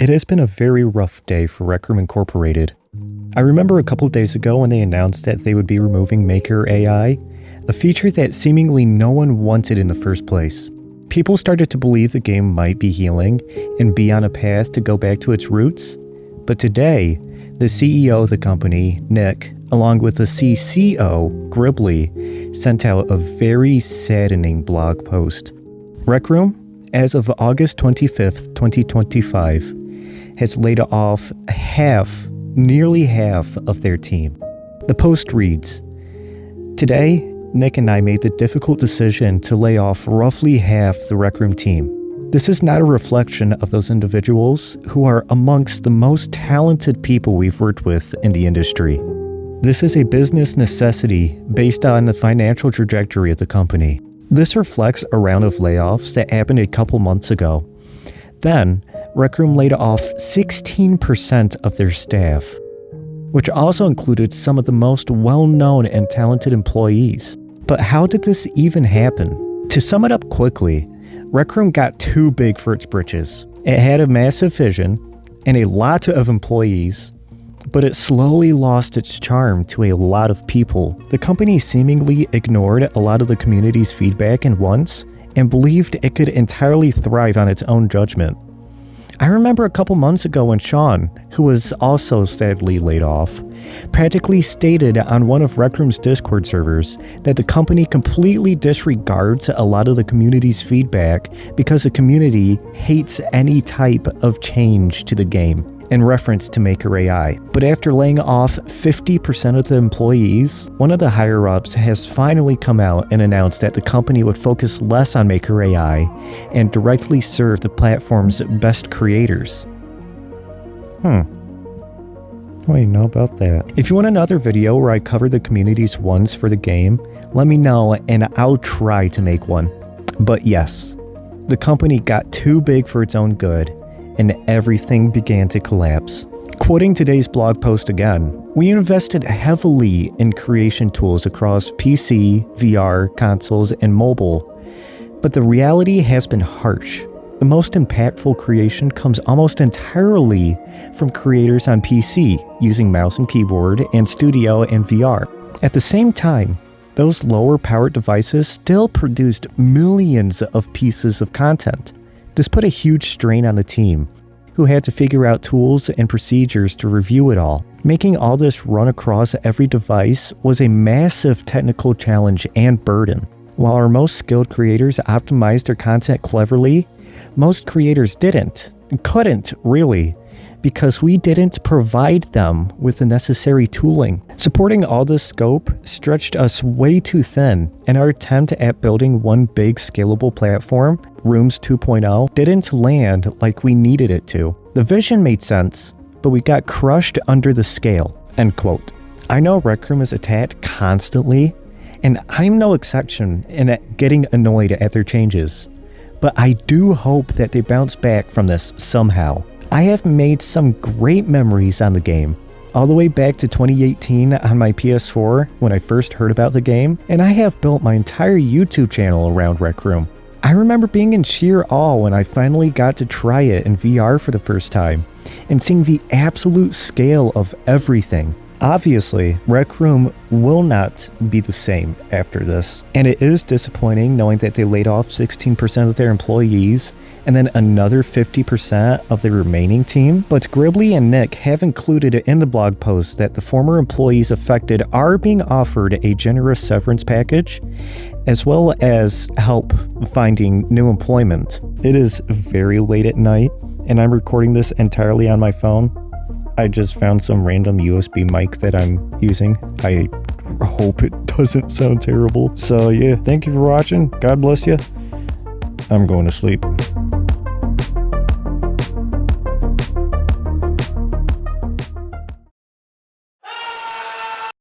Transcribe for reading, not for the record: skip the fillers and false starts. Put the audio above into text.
It has been a very rough day for Rec Room Incorporated. I remember a couple days ago when they announced that they would be removing Maker AI, a feature that seemingly no one wanted in the first place. People started to believe the game might be healing and be on a path to go back to its roots. But today, the CEO of the company, Nick, along with the CCO, Gribbly, sent out a very saddening blog post. Rec Room, as of August 25th, 2025, has laid off nearly half of their team. The post reads, "Today, Nick and I made the difficult decision to lay off roughly half the Rec Room team. This is not a reflection of those individuals who are amongst the most talented people we've worked with in the industry. This is a business necessity based on the financial trajectory of the company. This reflects a round of layoffs that happened a couple months ago. Then, Rec Room laid off 16% of their staff, which also included some of the most well-known and talented employees. But how did this even happen? To sum it up quickly, Rec Room got too big for its britches. It had a massive vision and a lot of employees, but it slowly lost its charm to a lot of people. The company seemingly ignored a lot of the community's feedback at once and believed it could entirely thrive on its own judgment. I remember a couple months ago when Sean, who was also sadly laid off, practically stated on one of Rec Room's Discord servers that the company completely disregards a lot of the community's feedback because the community hates any type of change to the game, in reference to Maker AI. But after laying off 50% of the employees, one of the higher-ups has finally come out and announced that the company would focus less on Maker AI and directly serve the platform's best creators. What do you know about that? If you want another video where I cover the community's ones for the game, let me know and I'll try to make one. But yes, the company got too big for its own good, and everything began to collapse. Quoting today's blog post again, "We invested heavily in creation tools across PC, VR, consoles, and mobile, but the reality has been harsh. The most impactful creation comes almost entirely from creators on PC using mouse and keyboard and studio and VR. At the same time, those lower-powered devices still produced millions of pieces of content. This put a huge strain on the team, who had to figure out tools and procedures to review it all. Making all this run across every device was a massive technical challenge and burden. While our most skilled creators optimized their content cleverly, most creators couldn't really, because we didn't provide them with the necessary tooling. Supporting all this scope stretched us way too thin, and our attempt at building one big scalable platform, Rooms 2.0, didn't land like we needed it to. The vision made sense, but we got crushed under the scale." End quote. I know Rec Room is attacked constantly, and I'm no exception in getting annoyed at their changes. But I do hope that they bounce back from this somehow. I have made some great memories on the game, all the way back to 2018 on my PS4 when I first heard about the game, and I have built my entire YouTube channel around Rec Room. I remember being in sheer awe when I finally got to try it in VR for the first time, and seeing the absolute scale of everything. Obviously, Rec Room will not be the same after this, and it is disappointing knowing that they laid off 16% of their employees and then another 50% of the remaining team. But Gribbly and Nick have included in the blog post that the former employees affected are being offered a generous severance package, as well as help finding new employment. It is very late at night, and I'm recording this entirely on my phone. I just found some random USB mic that I'm using. I hope it doesn't sound terrible. So yeah, thank you for watching. God bless you. I'm going to sleep.